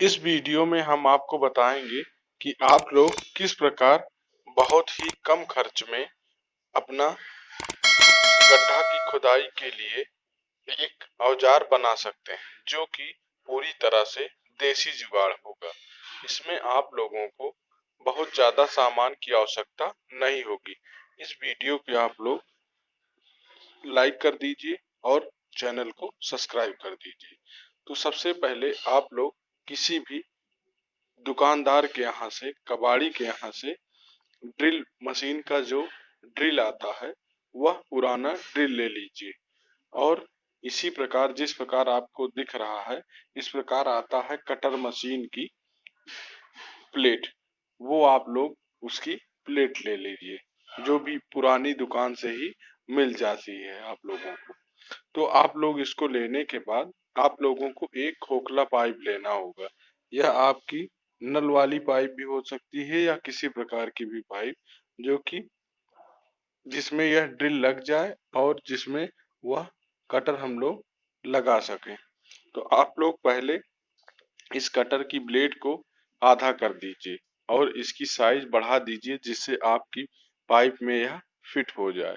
इस वीडियो में हम आपको बताएंगे कि आप लोग किस प्रकार बहुत ही कम खर्च में अपना गड्ढा की खुदाई के लिए एक औजार बना सकते हैं, जो कि पूरी तरह से देसी जुगाड़ होगा। इसमें आप लोगों को बहुत ज्यादा सामान की आवश्यकता नहीं होगी। इस वीडियो पे आप लोग लाइक कर दीजिए और चैनल को सब्सक्राइब कर दीजिए। तो सबसे पहले आप लोग किसी भी दुकानदार के यहाँ से, कबाड़ी के यहाँ से ड्रिल मशीन का जो ड्रिल आता है वह पुराना ड्रिल ले लीजिए। और इसी प्रकार जिस प्रकार आपको दिख रहा है, इस प्रकार आता है कटर मशीन की प्लेट। वो आप लोग उसकी प्लेट ले लीजिए, जो भी पुरानी दुकान से ही मिल जाती है आप लोगों को। तो आप लोग इसको लेने के बाद आप लोगों को एक खोखला पाइप लेना होगा। यह आपकी नल वाली पाइप भी हो सकती है या किसी प्रकार की भी पाइप, जो कि जिसमें यह ड्रिल लग जाए और जिसमें वह कटर हम लोग लगा सकें। तो आप लोग पहले इस कटर की ब्लेड को आधा कर दीजिए और इसकी साइज बढ़ा दीजिए, जिससे आपकी पाइप में यह फिट हो जाए।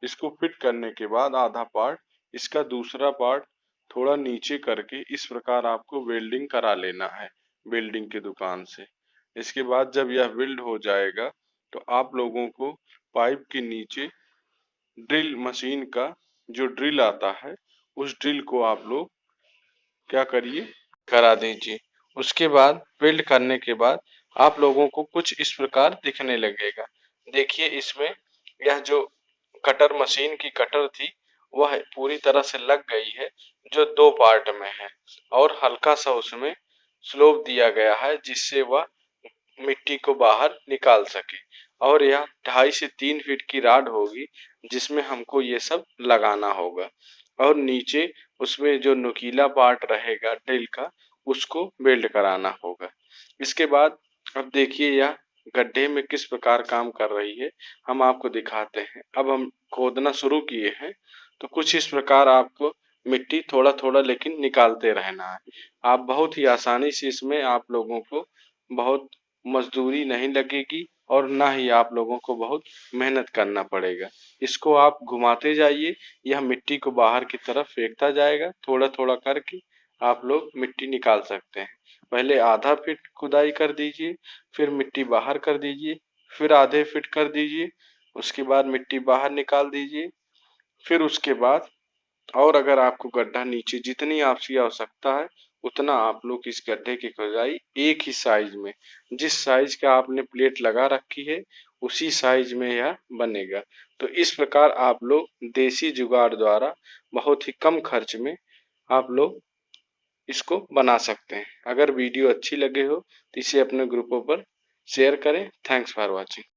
इसको फिट करने के बाद आधा पार्ट, इसका दूसरा पार्ट थोड़ा नीचे करके इस प्रकार आपको वेल्डिंग करा लेना है वेल्डिंग की दुकान से। इसके बाद जब यह वेल्ड हो जाएगा तो आप लोगों को पाइप के नीचे ड्रिल मशीन का जो ड्रिल आता है उस ड्रिल को आप लोग क्या करिए, करा दीजिए। उसके बाद वेल्ड करने के बाद आप लोगों को कुछ इस प्रकार दिखने लगेगा। देखिए, इसमें यह जो कटर मशीन की कटर थी वह पूरी तरह से लग गई है, जो दो पार्ट में है, और हल्का सा उसमें स्लोप दिया गया है जिससे वह मिट्टी को बाहर निकाल सके। और यह 2.5 से 3 फीट की राड होगी जिसमें हमको ये सब लगाना होगा। और नीचे उसमें जो नुकीला पार्ट रहेगा ड्रिल का, उसको वेल्ड कराना होगा। इसके बाद अब देखिए यह गड्ढे में किस प्रकार काम कर रही है, हम आपको दिखाते हैं। अब हम खोदना शुरू किए हैं, तो कुछ इस प्रकार आपको मिट्टी थोड़ा थोड़ा लेकिन निकालते रहना है। आप बहुत ही आसानी से इसमें आप लोगों को बहुत मजदूरी नहीं लगेगी और ना ही आप लोगों को बहुत मेहनत करना पड़ेगा। इसको आप घुमाते जाइए, यह मिट्टी को बाहर की तरफ फेंकता जाएगा। थोड़ा थोड़ा करके आप लोग मिट्टी निकाल सकते हैं। पहले आधा फीट खुदाई कर दीजिए, फिर मिट्टी बाहर कर दीजिए, फिर आधे फीट कर दीजिए, उसके बाद मिट्टी बाहर निकाल दीजिए। फिर उसके बाद और अगर आपको गड्ढा नीचे जितनी आपकी आवश्यकता है उतना आप लोग इस गड्ढे की खुदाई एक ही साइज में, जिस साइज का आपने प्लेट लगा रखी है उसी साइज में यह बनेगा। तो इस प्रकार आप लोग देसी जुगाड़ द्वारा बहुत ही कम खर्च में आप लोग इसको बना सकते हैं। अगर वीडियो अच्छी लगे हो तो इसे अपने ग्रुपों पर शेयर करें। Thanks for watching.